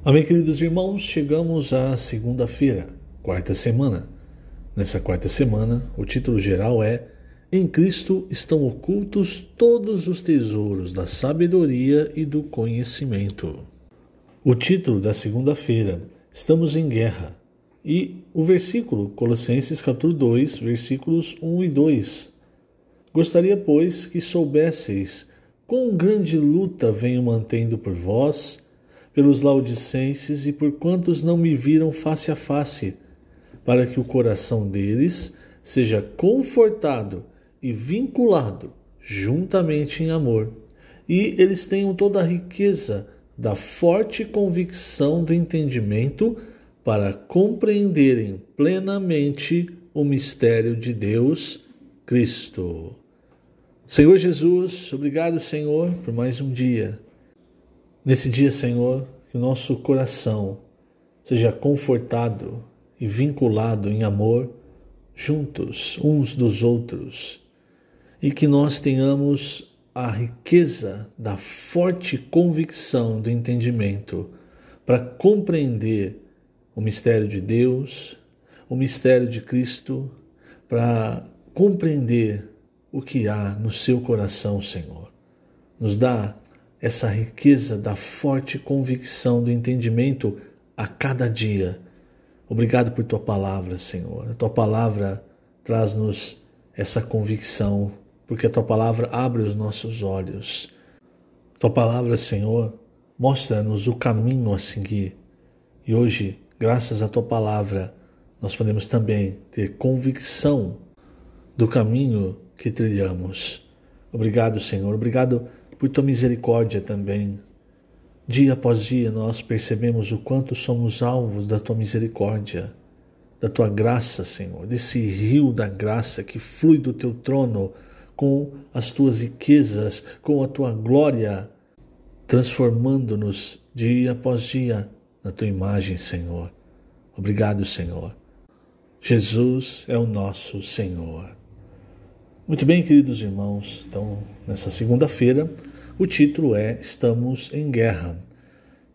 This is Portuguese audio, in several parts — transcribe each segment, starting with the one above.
Amém, queridos irmãos, chegamos à segunda-feira, quarta semana. Nessa quarta semana, o título geral é Em Cristo estão ocultos todos os tesouros da sabedoria e do conhecimento. O título da segunda-feira, Estamos em Guerra, e o versículo, Colossenses capítulo 2, versículos 1 e 2. Gostaria, pois, que soubesseis quão grande luta venho mantendo por vós, pelos laodicenses e por quantos não me viram face a face, para que o coração deles seja confortado e vinculado juntamente em amor, e eles tenham toda a riqueza da forte convicção do entendimento para compreenderem plenamente o mistério de Deus, Cristo. Senhor Jesus, obrigado, Senhor, por mais um dia. Nesse dia, Senhor, que o nosso coração seja confortado e vinculado em amor, juntos uns dos outros, e que nós tenhamos a riqueza da forte convicção do entendimento para compreender o mistério de Deus, o mistério de Cristo, para compreender o que há no seu coração, Senhor. Nos dá essa riqueza da forte convicção do entendimento a cada dia. Obrigado por Tua palavra, Senhor. A Tua palavra traz-nos essa convicção, porque a Tua palavra abre os nossos olhos. Tua palavra, Senhor, mostra-nos o caminho a seguir. E hoje, graças à Tua palavra, nós podemos também ter convicção do caminho que trilhamos. Obrigado, Senhor. Obrigado por Tua misericórdia também. Dia após dia nós percebemos o quanto somos alvos da Tua misericórdia, da Tua graça, Senhor, desse rio da graça que flui do Teu trono com as Tuas riquezas, com a Tua glória, transformando-nos dia após dia na Tua imagem, Senhor. Obrigado, Senhor. Jesus é o nosso Senhor. Muito bem, queridos irmãos, então nessa segunda-feira o título é Estamos em Guerra.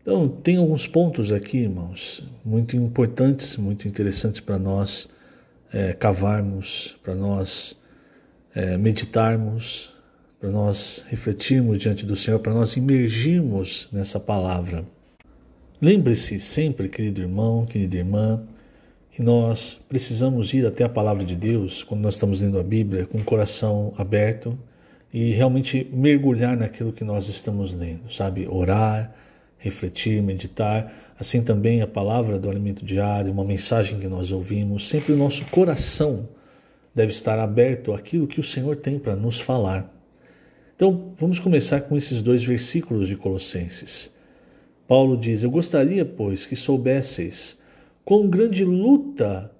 Então tem alguns pontos aqui, irmãos, muito importantes, muito interessantes para nós cavarmos, para nós meditarmos, para nós refletirmos diante do Senhor, para nós imergirmos nessa palavra. Lembre-se sempre, querido irmão, querida irmã, que nós precisamos ir até a palavra de Deus quando nós estamos lendo a Bíblia com o coração aberto e realmente mergulhar naquilo que nós estamos lendo, sabe? Orar, refletir, meditar, assim também a palavra do alimento diário, uma mensagem que nós ouvimos, sempre o nosso coração deve estar aberto àquilo que o Senhor tem para nos falar. Então, vamos começar com esses 2 versículos de Colossenses. Paulo diz: Eu gostaria, pois, que soubesseis quão grande luta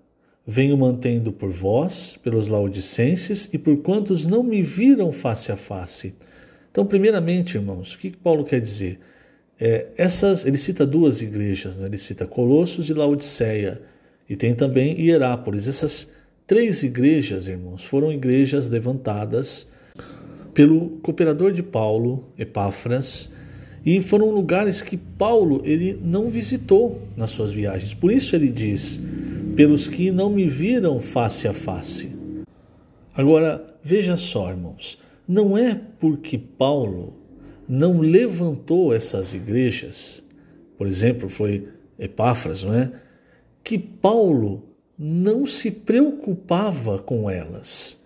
venho mantendo por vós, pelos laodicenses e por quantos não me viram face a face. Então, primeiramente, irmãos, o que Paulo quer dizer? Ele cita 2 igrejas, né? Ele cita Colossos e Laodiceia, e tem também Hierápolis. Essas 3 igrejas, irmãos, foram igrejas levantadas pelo cooperador de Paulo, Epáfras, e foram lugares que Paulo ele não visitou nas suas viagens. Por isso ele diz, pelos que não me viram face a face. Agora, veja só, irmãos, não é porque Paulo não levantou essas igrejas, por exemplo, foi Epáfras, não é? Que Paulo não se preocupava com elas.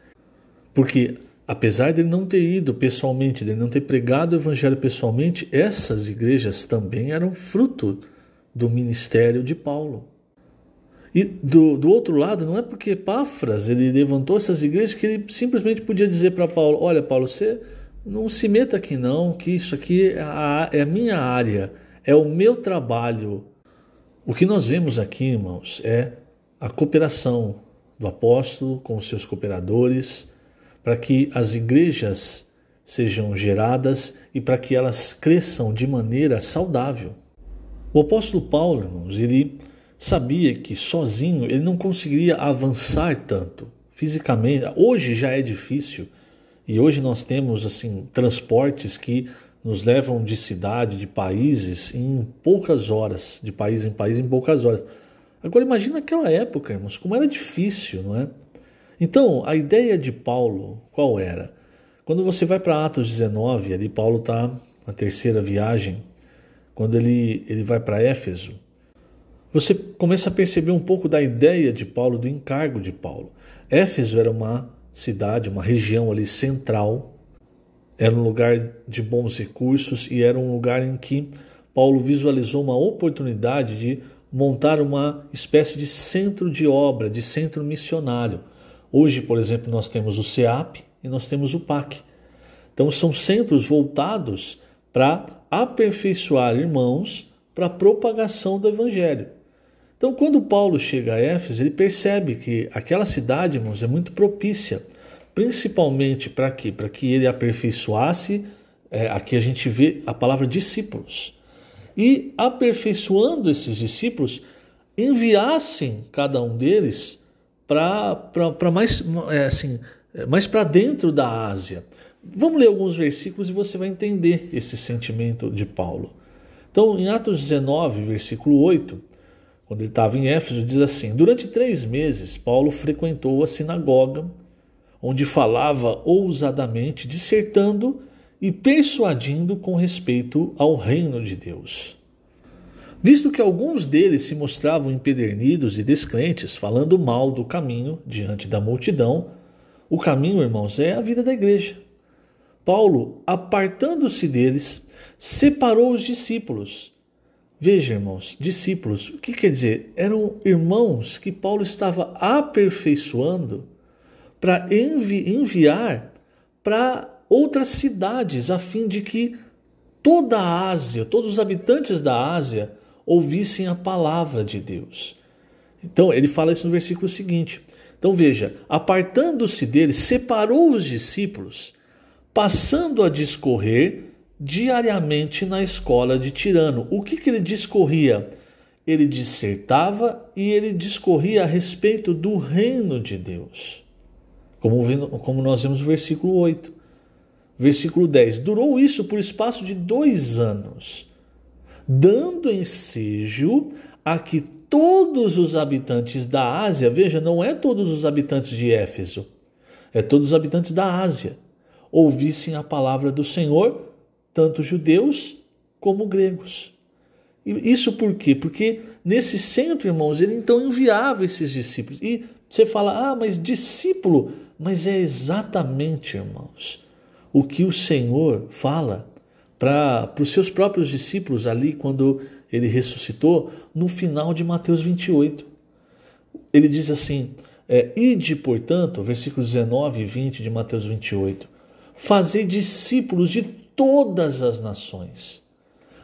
Porque apesar de ele não ter ido pessoalmente, de ele não ter pregado o evangelho pessoalmente, essas igrejas também eram fruto do ministério de Paulo. E do outro lado, não é porque Epáfras ele levantou essas igrejas que ele simplesmente podia dizer para Paulo: olha, Paulo, você não se meta aqui não, que isso aqui é a minha área, é o meu trabalho. O que nós vemos aqui, irmãos, é a cooperação do apóstolo com os seus cooperadores, para que as igrejas sejam geradas e para que elas cresçam de maneira saudável. O apóstolo Paulo, irmãos, ele sabia que sozinho ele não conseguiria avançar tanto fisicamente. Hoje já é difícil e hoje nós temos assim transportes que nos levam de cidade, de países, em poucas horas, de país em país em poucas horas. Agora imagina aquela época, irmãos, como era difícil, não é? Então, a ideia de Paulo, qual era? Quando você vai para Atos 19, ali Paulo está na terceira viagem, quando ele vai para Éfeso, você começa a perceber um pouco da ideia de Paulo, do encargo de Paulo. Éfeso era uma cidade, uma região ali central, era um lugar de bons recursos e era um lugar em que Paulo visualizou uma oportunidade de montar uma espécie de centro de obra, de centro missionário. Hoje, por exemplo, nós temos o CEAP e nós temos o PAC. Então são centros voltados para aperfeiçoar irmãos para a propagação do Evangelho. Então, quando Paulo chega a Éfeso, ele percebe que aquela cidade, irmãos, é muito propícia, principalmente para quê? Para que ele aperfeiçoasse, aqui a gente vê a palavra discípulos, e aperfeiçoando esses discípulos, enviassem cada um deles para mais para dentro da Ásia. Vamos ler alguns versículos e você vai entender esse sentimento de Paulo. Então, em Atos 19, versículo 8, quando ele estava em Éfeso, diz assim: durante 3 meses, Paulo frequentou a sinagoga, onde falava ousadamente, dissertando e persuadindo com respeito ao reino de Deus. Visto que alguns deles se mostravam empedernidos e descrentes, falando mal do caminho diante da multidão, o caminho, irmãos, é a vida da igreja. Paulo, apartando-se deles, separou os discípulos. Veja, irmãos, discípulos, o que quer dizer? Eram irmãos que Paulo estava aperfeiçoando para enviar para outras cidades, a fim de que toda a Ásia, todos os habitantes da Ásia, ouvissem a palavra de Deus. Então, ele fala isso no versículo seguinte. Então, veja, apartando-se deles, separou os discípulos, passando a discorrer diariamente na escola de Tirano. O que ele discorria? Ele dissertava e ele discorria a respeito do reino de Deus. Como nós vemos no versículo 8. Versículo 10. Durou isso por espaço de 2 anos, dando ensejo a que todos os habitantes da Ásia, veja, não é todos os habitantes de Éfeso, é todos os habitantes da Ásia, ouvissem a palavra do Senhor, tanto judeus como gregos. E isso por quê? Porque nesse centro, irmãos, ele então enviava esses discípulos. E você fala, mas discípulo, mas é exatamente, irmãos, o que o Senhor fala para os seus próprios discípulos ali quando ele ressuscitou, no final de Mateus 28. Ele diz assim, ide, portanto, versículos 19 e 20 de Mateus 28, fazei discípulos de todas as nações,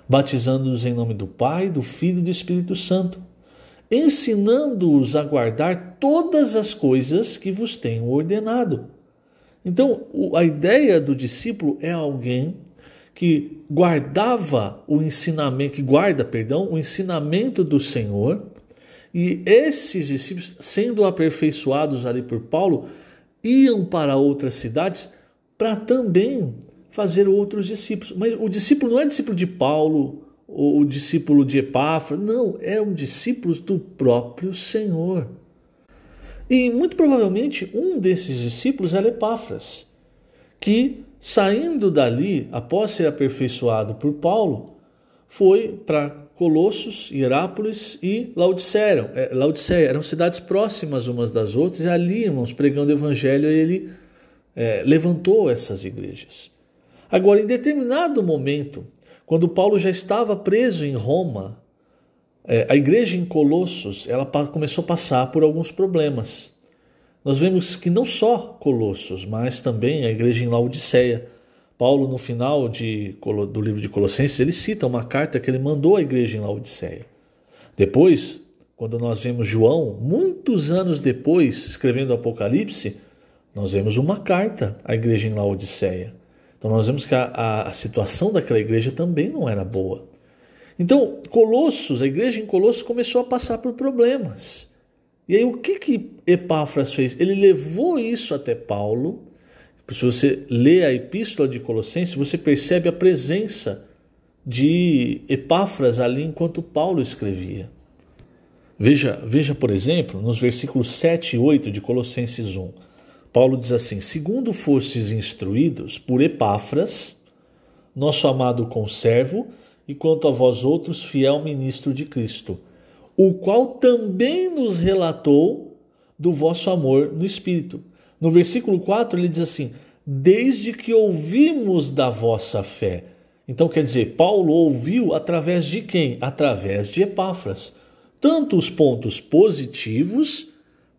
batizando-os em nome do Pai, do Filho e do Espírito Santo, ensinando-os a guardar todas as coisas que vos tenho ordenado. Então, a ideia do discípulo é alguém que guarda o ensinamento do Senhor, e esses discípulos, sendo aperfeiçoados ali por Paulo, iam para outras cidades para também fazer outros discípulos. Mas o discípulo não é discípulo de Paulo, ou o discípulo de Epáfras, não, é um discípulo do próprio Senhor. E muito provavelmente um desses discípulos era Epáfras, que saindo dali, após ser aperfeiçoado por Paulo, foi para Colossos, Hierápolis e Laodiceia. Eram cidades próximas umas das outras, e ali, irmãos, pregando o evangelho, ele levantou essas igrejas. Agora, em determinado momento, quando Paulo já estava preso em Roma, a igreja em Colossos ela começou a passar por alguns problemas. Nós vemos que não só Colossos, mas também a igreja em Laodiceia. Paulo, no final do livro de Colossenses, ele cita uma carta que ele mandou à igreja em Laodiceia. Depois, quando nós vemos João, muitos anos depois, escrevendo o Apocalipse, nós vemos uma carta à igreja em Laodiceia. Então nós vemos que a situação daquela igreja também não era boa. Então, a igreja em Colossos começou a passar por problemas. E aí o que Epáfras fez? Ele levou isso até Paulo, Se você lê a epístola de Colossenses, você percebe a presença de Epáfras ali enquanto Paulo escrevia. Veja, por exemplo, nos versículos 7 e 8 de Colossenses 1. Paulo diz assim: segundo fostes instruídos por Epáfras, nosso amado conservo, e quanto a vós outros, fiel ministro de Cristo, o qual também nos relatou do vosso amor no Espírito. No versículo 4 ele diz assim: desde que ouvimos da vossa fé. Então quer dizer, Paulo ouviu através de quem? Através de Epáfras. Tanto os pontos positivos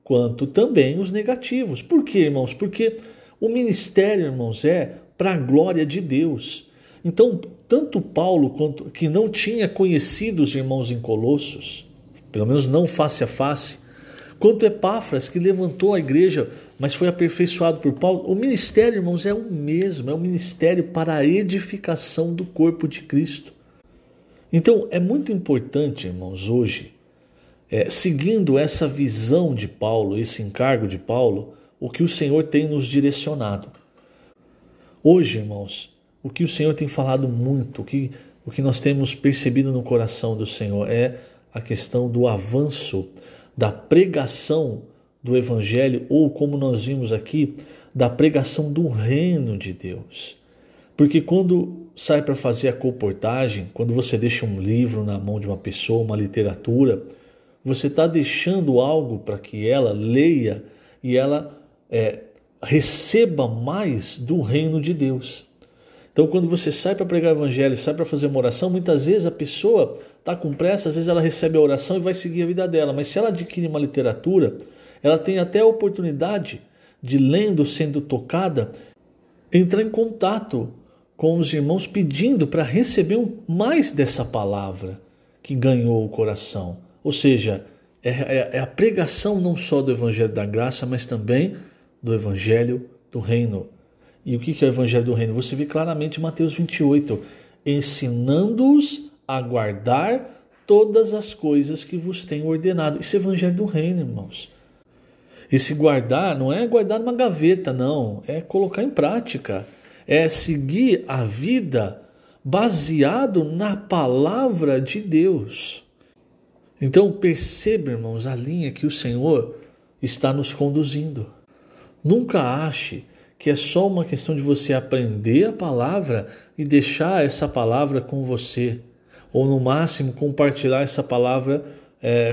quanto também os negativos. Por quê, irmãos? Porque o ministério, irmãos, é para a glória de Deus. Então, tanto Paulo, quanto que não tinha conhecido os irmãos em Colossos, pelo menos não face a face, quanto Epáfras, que levantou a igreja, mas foi aperfeiçoado por Paulo, o ministério, irmãos, é o mesmo, é um ministério para a edificação do corpo de Cristo. Então, é muito importante, irmãos, hoje, seguindo essa visão de Paulo, esse encargo de Paulo, o que o Senhor tem nos direcionado. Hoje, irmãos, o que o Senhor tem falado muito, o que nós temos percebido no coração do Senhor é a questão do avanço, da pregação do Evangelho, ou como nós vimos aqui, da pregação do reino de Deus. Porque quando sai para fazer a colportagem, quando você deixa um livro na mão de uma pessoa, uma literatura, você está deixando algo para que ela leia e ela receba mais do reino de Deus. Então, quando você sai para pregar o evangelho, sai para fazer uma oração, muitas vezes a pessoa está com pressa, às vezes ela recebe a oração e vai seguir a vida dela. Mas se ela adquire uma literatura, ela tem até a oportunidade de, lendo, sendo tocada, entrar em contato com os irmãos pedindo para receber mais dessa palavra que ganhou o coração. Ou seja, é a pregação não só do evangelho da graça, mas também do evangelho do reino. E o que é o evangelho do reino? Você vê claramente em Mateus 28, ensinando-os a guardar todas as coisas que vos tenho ordenado. Isso é o evangelho do reino, irmãos. Esse guardar não é guardar numa gaveta, não. É colocar em prática. É seguir a vida baseado na palavra de Deus. Então perceba, irmãos, a linha que o Senhor está nos conduzindo. Nunca ache que é só uma questão de você aprender a palavra e deixar essa palavra com você. Ou no máximo compartilhar essa palavra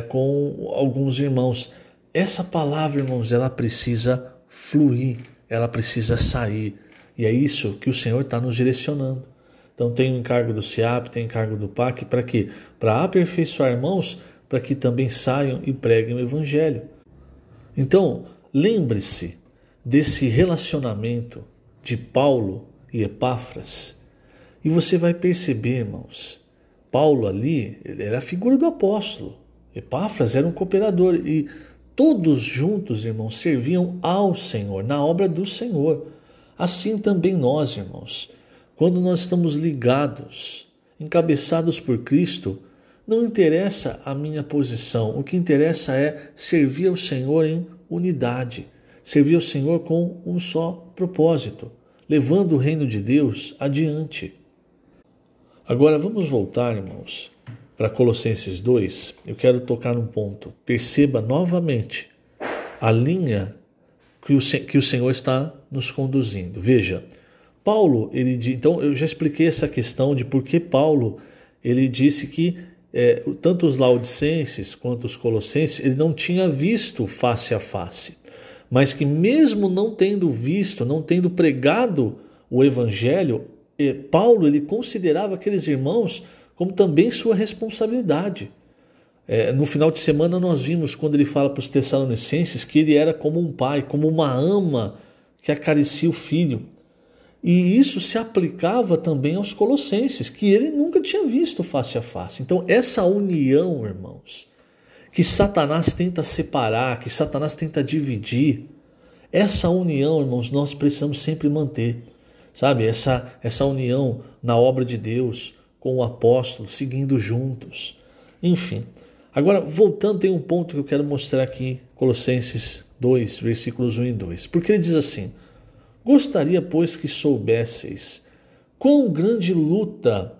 com alguns irmãos. Essa palavra, irmãos, ela precisa fluir, ela precisa sair. E é isso que o Senhor está nos direcionando. Então tem o encargo do SEAP, tem o encargo do PAC, para quê? Para aperfeiçoar irmãos, para que também saiam e preguem o Evangelho. Então, lembre-se desse relacionamento de Paulo e Epáfras. E você vai perceber, irmãos, Paulo ali, ele era a figura do apóstolo. Epáfras era um cooperador e todos juntos, irmãos, serviam ao Senhor, na obra do Senhor. Assim também nós, irmãos, quando nós estamos ligados, encabeçados por Cristo, não interessa a minha posição, o que interessa é servir ao Senhor em unidade, servir ao Senhor com um só propósito, levando o reino de Deus adiante. Agora vamos voltar, irmãos, para Colossenses 2. Eu quero tocar num ponto. Perceba novamente a linha que o Senhor está nos conduzindo. Veja, Paulo, então eu já expliquei essa questão de por que Paulo ele disse que tanto os laodicenses quanto os colossenses ele não tinha visto face a face, mas que mesmo não tendo visto, não tendo pregado o evangelho, Paulo ele considerava aqueles irmãos como também sua responsabilidade. No final de semana nós vimos quando ele fala para os Tessalonicenses que ele era como um pai, como uma ama que acaricia o filho. E isso se aplicava também aos colossenses, que ele nunca tinha visto face a face. Então essa união, irmãos, que Satanás tenta separar, que Satanás tenta dividir, essa união, irmãos, nós precisamos sempre manter. Sabe, essa união na obra de Deus, com o apóstolo, seguindo juntos. Enfim, agora voltando, tem um ponto que eu quero mostrar aqui, Colossenses 2, versículos 1 e 2. Porque ele diz assim: Gostaria, pois, que soubesseis quão grande luta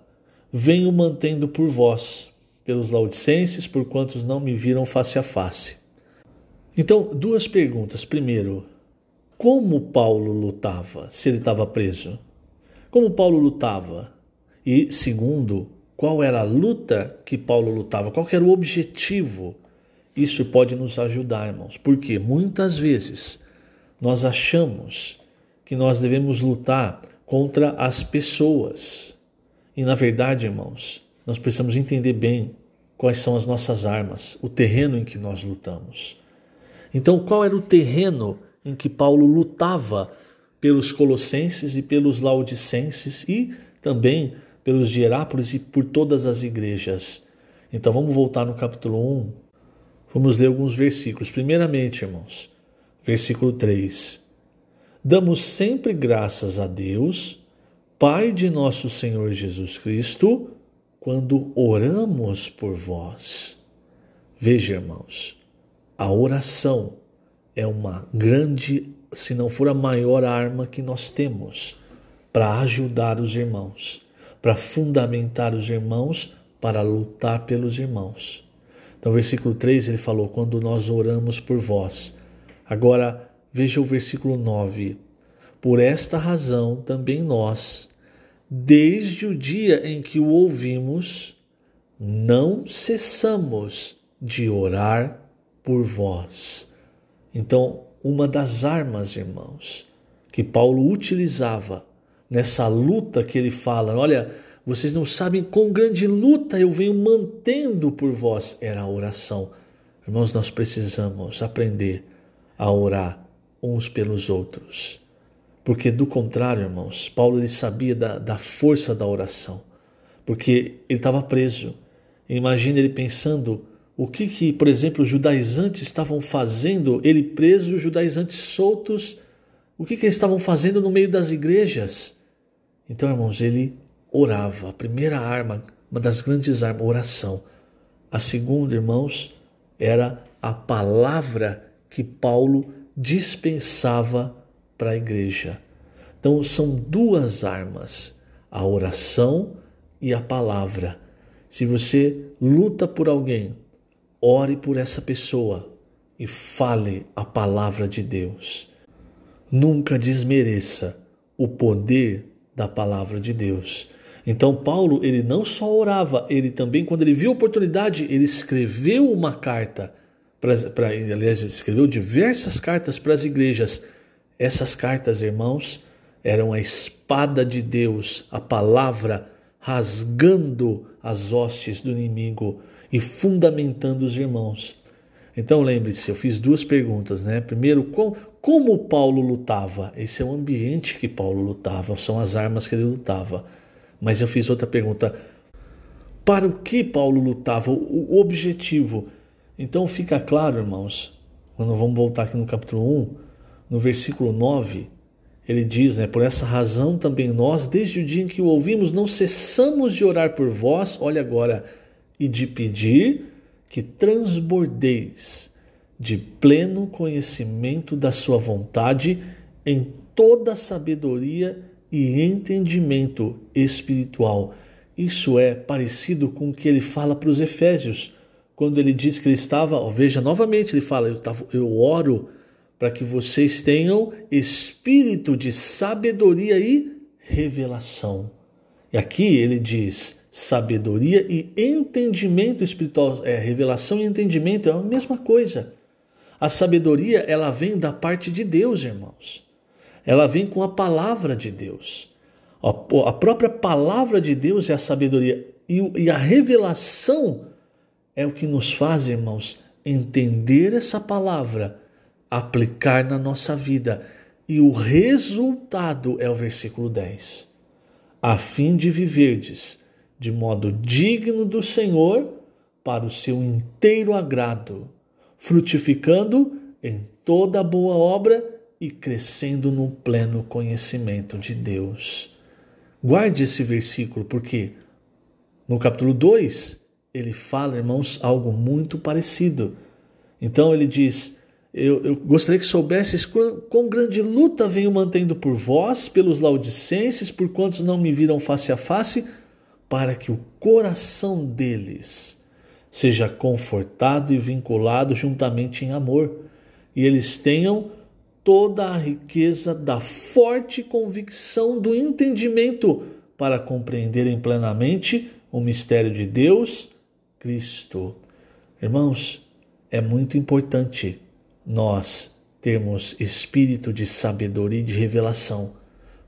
venho mantendo por vós, pelos laodicenses, por quantos não me viram face a face. Então, duas perguntas. Primeiro, como Paulo lutava se ele estava preso? Como Paulo lutava? E segundo, qual era a luta que Paulo lutava? Qual era o objetivo? Isso pode nos ajudar, irmãos, porque muitas vezes nós achamos que nós devemos lutar contra as pessoas. E na verdade, irmãos, nós precisamos entender bem quais são as nossas armas, o terreno em que nós lutamos. Então, qual era o terreno em que Paulo lutava pelos colossenses e pelos laodicenses e também pelos de Hierápolis e por todas as igrejas? Então, vamos voltar no capítulo 1, vamos ler alguns versículos. Primeiramente, irmãos, versículo 3. Damos sempre graças a Deus, Pai de nosso Senhor Jesus Cristo, quando oramos por vós. Veja, irmãos, a oração é uma grande, se não for a maior arma que nós temos para ajudar os irmãos, para fundamentar os irmãos, para lutar pelos irmãos. Então, versículo 3, ele falou, quando nós oramos por vós. Agora, veja o versículo 9. Por esta razão, também nós, desde o dia em que o ouvimos, não cessamos de orar por vós. Então, uma das armas, irmãos, que Paulo utilizava nessa luta que ele fala, olha, vocês não sabem quão grande luta eu venho mantendo por vós, era a oração. Irmãos, nós precisamos aprender a orar uns pelos outros. Porque do contrário, irmãos, Paulo ele sabia da força da oração. Porque ele estava preso. Imagina ele pensando o que, por exemplo, os judaizantes estavam fazendo, ele preso, os judaizantes soltos, o que eles estavam fazendo no meio das igrejas. Então, irmãos, ele orava. A primeira arma, uma das grandes armas, oração. A segunda, irmãos, era a palavra que Paulo dispensava para a igreja. Então, são duas armas, a oração e a palavra. Se você luta por alguém, ore por essa pessoa e fale a palavra de Deus. Nunca desmereça o poder da palavra de Deus. Então Paulo, ele não só orava, ele também, quando ele viu a oportunidade, ele escreveu uma carta, aliás, ele escreveu diversas cartas para as igrejas. Essas cartas, irmãos, eram a espada de Deus, a palavra rasgando as hostes do inimigo e fundamentando os irmãos. Então lembre-se, eu fiz duas perguntas, né? Primeiro, como Paulo lutava? Esse é o ambiente que Paulo lutava, são as armas que ele lutava. Mas eu fiz outra pergunta, para o que Paulo lutava? O objetivo. Então fica claro, irmãos, quando vamos voltar aqui no capítulo 1, no versículo 9, ele diz, né? Por essa razão também nós, desde o dia em que o ouvimos, não cessamos de orar por vós, olha agora, e de pedir que transbordeis de pleno conhecimento da sua vontade em toda sabedoria e entendimento espiritual. Isso é parecido com o que ele fala para os Efésios, quando ele diz que ele estava, veja novamente, ele fala, eu oro para que vocês tenham espírito de sabedoria e revelação. E aqui ele diz sabedoria e entendimento espiritual. Revelação e entendimento é a mesma coisa. A sabedoria, ela vem da parte de Deus, irmãos. Ela vem com a palavra de Deus. A própria palavra de Deus é a sabedoria. E a revelação é o que nos faz, irmãos, entender essa palavra, aplicar na nossa vida. E o resultado é o versículo 10. A fim de viverdes de modo digno do Senhor, para o seu inteiro agrado, frutificando em toda boa obra e crescendo no pleno conhecimento de Deus. Guarde esse versículo, porque no capítulo 2, ele fala, irmãos, algo muito parecido. Então ele diz, eu gostaria que soubesses quão grande luta venho mantendo por vós, pelos laodicenses, por quantos não me viram face a face, para que o coração deles seja confortado e vinculado juntamente em amor, e eles tenham toda a riqueza da forte convicção do entendimento para compreenderem plenamente o mistério de Deus, Cristo. Irmãos, é muito importante nós termos espírito de sabedoria e de revelação.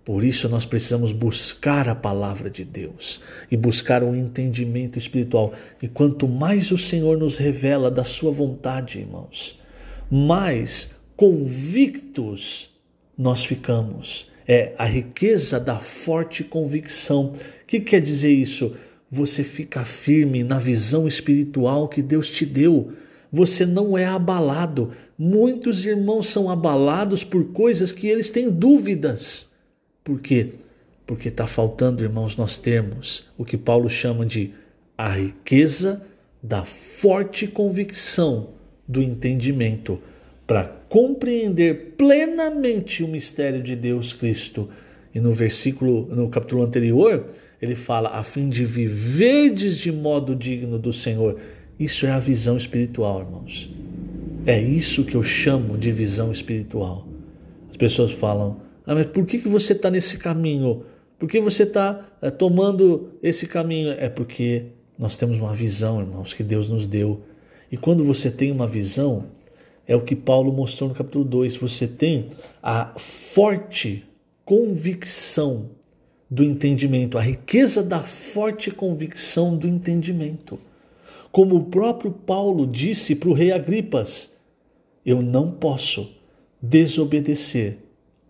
Por isso nós precisamos buscar a palavra de Deus e buscar um entendimento espiritual. E quanto mais o Senhor nos revela da sua vontade, irmãos, mais convictos nós ficamos. É a riqueza da forte convicção. O que quer dizer isso? Você fica firme na visão espiritual que Deus te deu. Você não é abalado. Muitos irmãos são abalados por coisas que eles têm dúvidas. Por quê? Porque está faltando, irmãos, nós termos o que Paulo chama de a riqueza da forte convicção do entendimento para compreender plenamente o mistério de Deus Cristo. E no capítulo anterior, ele fala, a fim de viverdes de modo digno do Senhor. Isso é a visão espiritual, irmãos. É isso que eu chamo de visão espiritual. As pessoas falam, mas por que você está nesse caminho? Por que você está tomando esse caminho? É porque nós temos uma visão, irmãos, que Deus nos deu. E quando você tem uma visão, é o que Paulo mostrou no capítulo 2, você tem a forte convicção do entendimento, a riqueza da forte convicção do entendimento. Como o próprio Paulo disse para o rei Agripas, eu não posso desobedecer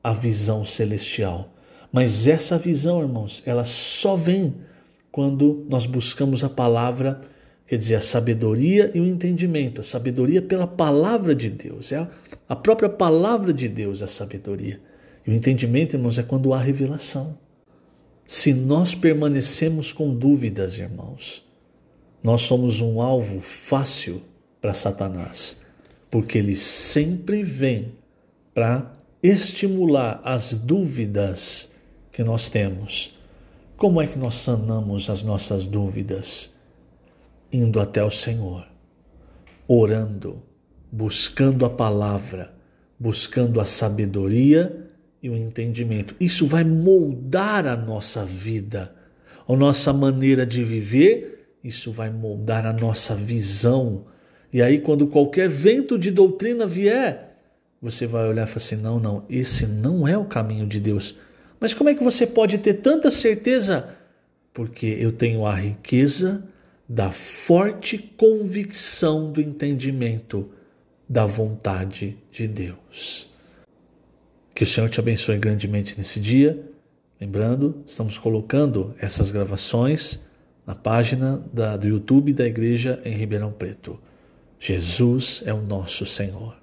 a visão celestial. Mas essa visão, irmãos, ela só vem quando nós buscamos a palavra, quer dizer, a sabedoria e o entendimento. A sabedoria pela palavra de Deus. É a própria palavra de Deus a sabedoria. E o entendimento, irmãos, é quando há revelação. Se nós permanecemos com dúvidas, irmãos, nós somos um alvo fácil para Satanás, porque ele sempre vem para estimular as dúvidas que nós temos. Como é que nós sanamos as nossas dúvidas? Indo até o Senhor, orando, buscando a palavra, buscando a sabedoria e o entendimento. Isso vai moldar a nossa vida, a nossa maneira de viver, isso vai moldar a nossa visão. E aí quando qualquer vento de doutrina vier, você vai olhar e falar assim, não, esse não é o caminho de Deus. Mas como é que você pode ter tanta certeza? Porque eu tenho a riqueza da forte convicção do entendimento da vontade de Deus. Que o Senhor te abençoe grandemente nesse dia. Lembrando, estamos colocando essas gravações na página do YouTube da Igreja em Ribeirão Preto. Jesus é o nosso Senhor.